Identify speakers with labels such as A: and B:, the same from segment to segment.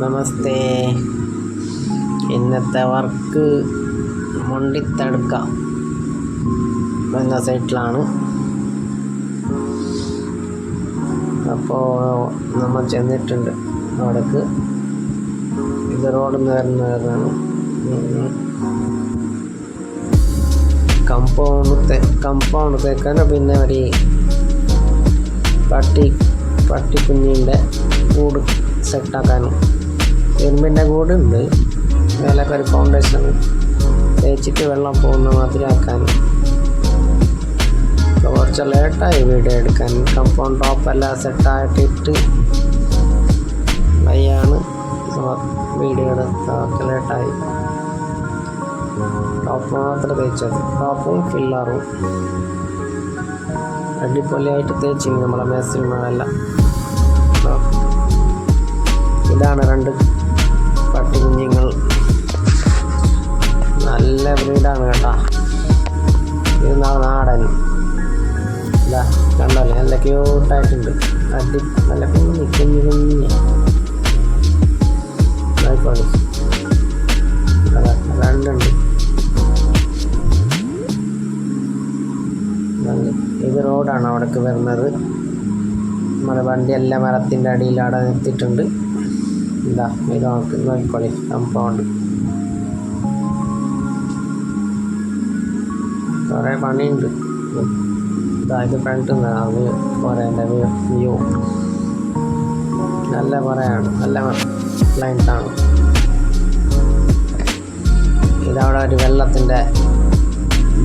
A: നമസ്തേ. ഇന്നത്തെ വർക്ക് മണ്ടിത്തടുക്ക എന്ന സൈറ്റിലാണ്. അപ്പോൾ നമ്മൾ ചെന്നിട്ടുണ്ട് അവിടേക്ക്. ഇത് റോഡിൽ നിന്ന് വരുന്നതാണ്. കമ്പൗണ്ട് തേക്കാനും പിന്നെ ഒരു പട്ടിക്കുഞ്ഞിൻ്റെ കൂട് സെറ്റാക്കാനും ഇരുമ്പിൻ്റെ കൂടുണ്ട്. മേലൊക്കെ ഒരു ഫൗണ്ടേഷൻ തേച്ചിട്ട് വെള്ളം പോകുന്ന മാതിരി ആക്കാനും. കുറച്ച് ലേട്ടായി വീഡിയോ എടുക്കാൻ. കമ്പൗണ്ട് ടോപ്പെല്ലാം സെറ്റായിട്ടിട്ട് വയ്യാണ് വീഡിയോ എടുത്തൊക്കെ ലേട്ടായി. ടോപ്പ് മാത്രം തേച്ചത്, ടോപ്പും ഫില്ലറും അടിപൊളിയായിട്ട് തേച്ചിന് നമ്മളെ മേസ്ത്രിമാരെല്ലാം. ഇതാണ് 2 പട്ടികുഞ്ഞുങ്ങൾ. നല്ല ബ്രീഡാണ് കേട്ടോ. ഇത് നാടൻ. ഇതാ കണ്ടല്ലേ, നല്ല ക്യൂട്ടായിട്ടുണ്ട്. നല്ല കുഞ്ഞ് ആയിക്കോട്ടെ. 2 ഉണ്ട്. ഇത് റോഡാണ് അവിടേക്ക് വരുന്നത്. നമ്മുടെ വണ്ടിയെല്ലാം മരത്തിൻ്റെ അടിയിൽ അവിടെ നിർത്തിയിട്ടുണ്ട്. ഇതാ ഇത് നോക്കിക്കോളി, കമ്പൗണ്ട്. കുറേ പണിയുണ്ട്. ഇത് ഫ്രണ്ട് പുറേൻ്റെ വ്യൂ നല്ല പുറയാണ്, നല്ല ക്ലൈൻറ്റാണ്. ഇതവിടെ ഒരു വെള്ളത്തിൻ്റെ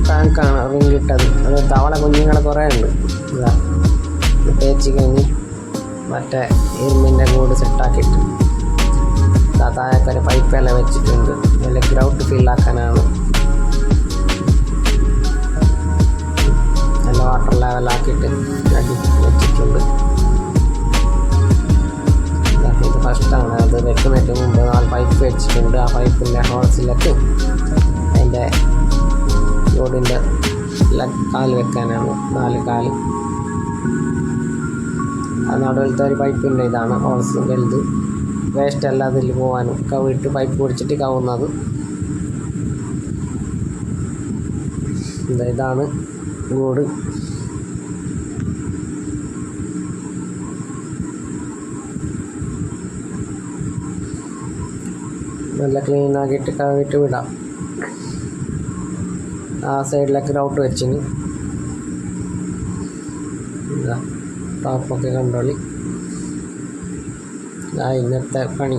A: ടാങ്കാണ് റിങ്ങിട്ടത്. അത് തവള കുഞ്ഞുങ്ങൾ കുറേ ഉണ്ട്. ഇതാ തേച്ച് കഴിഞ്ഞ് മറ്റേ ഇരുമ്പിൻ്റെ കൂട് സെറ്റാക്കിയിട്ട് താഴേക്ക് ഒരു പൈപ്പെല്ലാം വെച്ചിട്ടുണ്ട്. അതിൽ ഗ്രൗട്ട് ഫില്ലാക്കാനാണ്. നല്ല വാട്ടർ ലെവലാക്കിയിട്ട് വെച്ചിട്ടുണ്ട്. ഇത് ഫസ്റ്റാണ്. അത് വെക്കുന്നതിന് മുമ്പ് 4 പൈപ്പ് വെച്ചിട്ടുണ്ട്. ആ പൈപ്പിൻ്റെ ഹോൾസിലേക്ക് അതിൻ്റെ റോഡിൻ്റെ കാല് വെക്കാനാണ്. 4 കാല്. അത് നടുവിലത്തെ ഒരു പൈപ്പിൻ്റെ ഇതാണ് ഹോൾസ് വലുത്. വേസ്റ്റ് എല്ലാം അതിൽ പോകാനും കവിട്ട് പൈപ്പ് പിടിച്ചിട്ട് കവുന്നത്. ഇതാണ് റോഡ്. നല്ല ക്ലീനാക്കിയിട്ട് കവിട്ട് വിടാം. ആ സൈഡിലേക്ക് ഗ്രൗട്ട് വെച്ചിന്. ടോപ്പൊക്കെ കണ്ടോളി. ഇന്നത്തെ പണി.